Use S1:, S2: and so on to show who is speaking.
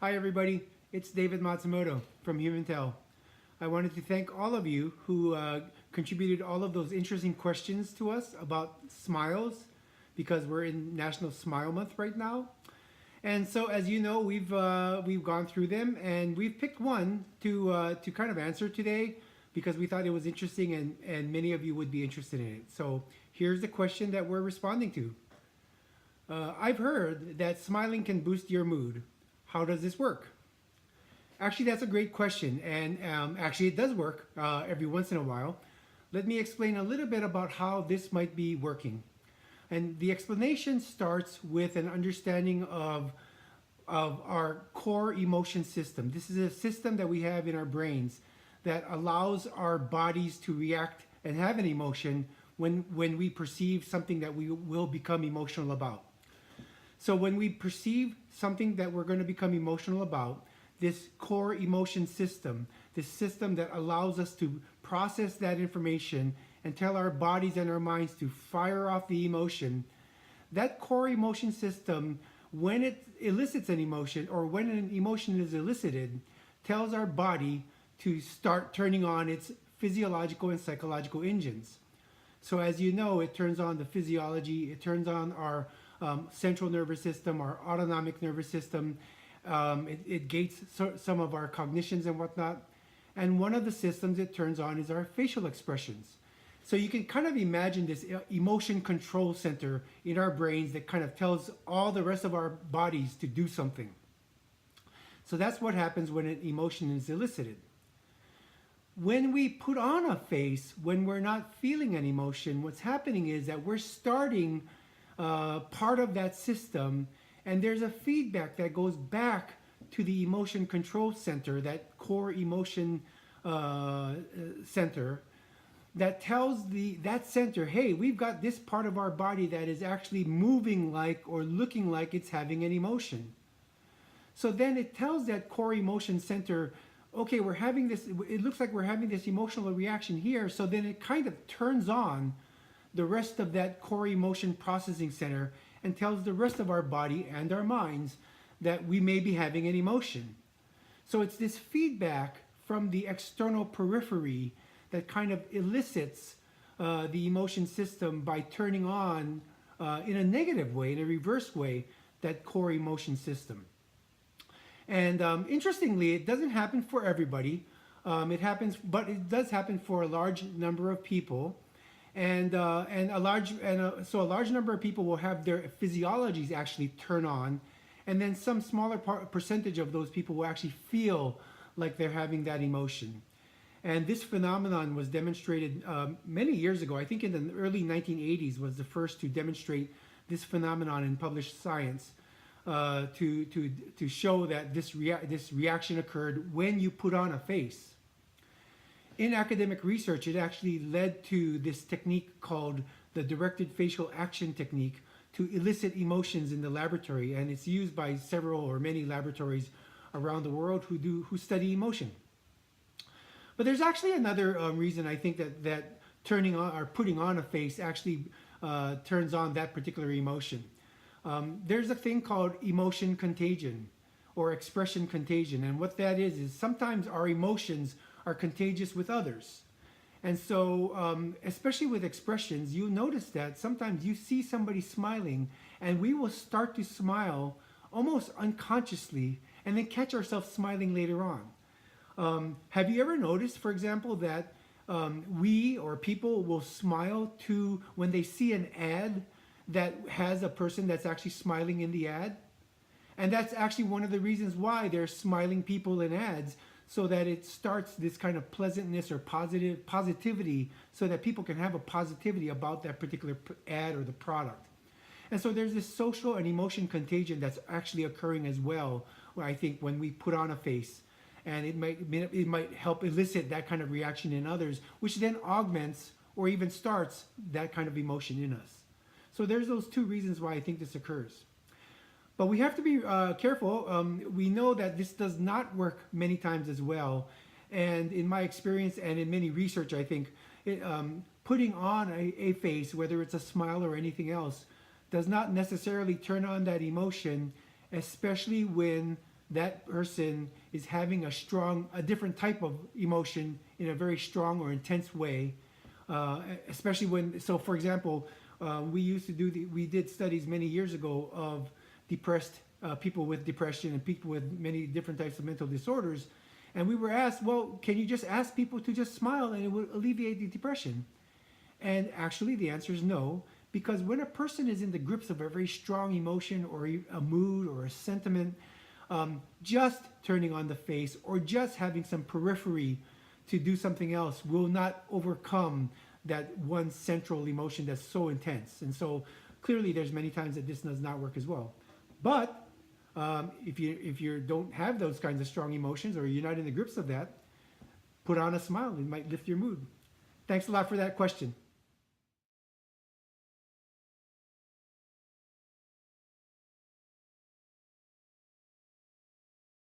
S1: Hi everybody, it's David Matsumoto from Humintell. I wanted to thank all of you who contributed all of those interesting questions to us about smiles because we're in National Smile Month right now. And so as you know, we've gone through them and we've picked one to kind of answer today because we thought it was interesting and many of you would be interested in it. So here's the question that we're responding to. I've heard that smiling can boost your mood. How does this work? Actually, that's a great question, and actually it does work every once in a while. Let me explain a little bit about how this might be working. And the explanation starts with an understanding of our core emotion system. This is a system that we have in our brains that allows our bodies to react and have an emotion when we perceive something that we will become emotional about. So when we perceive something that we're going to become emotional about, this core emotion system, this system that allows us to process that information and tell our bodies and our minds to fire off the emotion, that core emotion system, when it elicits an emotion or when an emotion is elicited, tells our body to start turning on its physiological and psychological engines. So as you know, it turns on the physiology, it turns on our central nervous system, our autonomic nervous system. It gates some of our cognitions and whatnot. And one of the systems it turns on is our facial expressions. So you can kind of imagine this emotion control center in our brains that kind of tells all the rest of our bodies to do something. So that's what happens when an emotion is elicited. When we put on a face, when we're not feeling an emotion, what's happening is that we're starting part of that system, and there's a feedback that goes back to the emotion control center, that core emotion center, that tells that center, hey, we've got this part of our body that is actually moving like or looking like it's having an emotion. So then it tells that core emotion center, okay, we're having this, it looks like we're having this emotional reaction here. So then it kind of turns on the rest of that core emotion processing center and tells the rest of our body and our minds that we may be having an emotion. So it's this feedback from the external periphery that kind of elicits the emotion system by turning on, in a negative way, in a reverse way, that core emotion system. And interestingly, it doesn't happen for everybody. It happens, but it does happen for a large number of people. So a large number of people will have their physiologies actually turn on, and then some smaller percentage of those people will actually feel like they're having that emotion. And this phenomenon was demonstrated many years ago. I think in the early 1980s was the first to demonstrate this phenomenon in published science, to show that this reaction occurred when you put on a face. In academic research, it actually led to this technique called the directed facial action technique to elicit emotions in the laboratory, and it's used by several or many laboratories around the world who study emotion. But there's actually another reason I think that turning on or putting on a face actually turns on that particular emotion. There's a thing called emotion contagion or expression contagion, and what that is sometimes our emotions are contagious with others. And so, especially with expressions, you notice that sometimes you see somebody smiling and we will start to smile almost unconsciously and then catch ourselves smiling later on. Have you ever noticed, for example, that we or people will smile to when they see an ad that has a person that's actually smiling in the ad? And that's actually one of the reasons why there's smiling people in ads, so that it starts this kind of pleasantness or positivity so that people can have a positivity about that particular ad or the product. And so there's this social and emotion contagion that's actually occurring as well, where I think when we put on a face, and it might help elicit that kind of reaction in others, which then augments or even starts that kind of emotion in us. So there's those two reasons why I think this occurs. But we have to be careful. We know that this does not work many times as well. And in my experience and in many research, I think putting on a face, whether it's a smile or anything else, does not necessarily turn on that emotion, especially when that person is having a different type of emotion in a very strong or intense way. Especially when, so for example, we did studies many years ago of depressed people with depression and people with many different types of mental disorders. And we were asked, well, can you just ask people to just smile and it will alleviate the depression? And actually the answer is no, because when a person is in the grips of a very strong emotion or a mood or a sentiment, just turning on the face or just having some periphery to do something else will not overcome that one central emotion that's so intense. And so clearly there's many times that this does not work as well. But if you don't have those kinds of strong emotions or you're not in the grips of that, put on a smile. It might lift your mood. Thanks a lot for that question.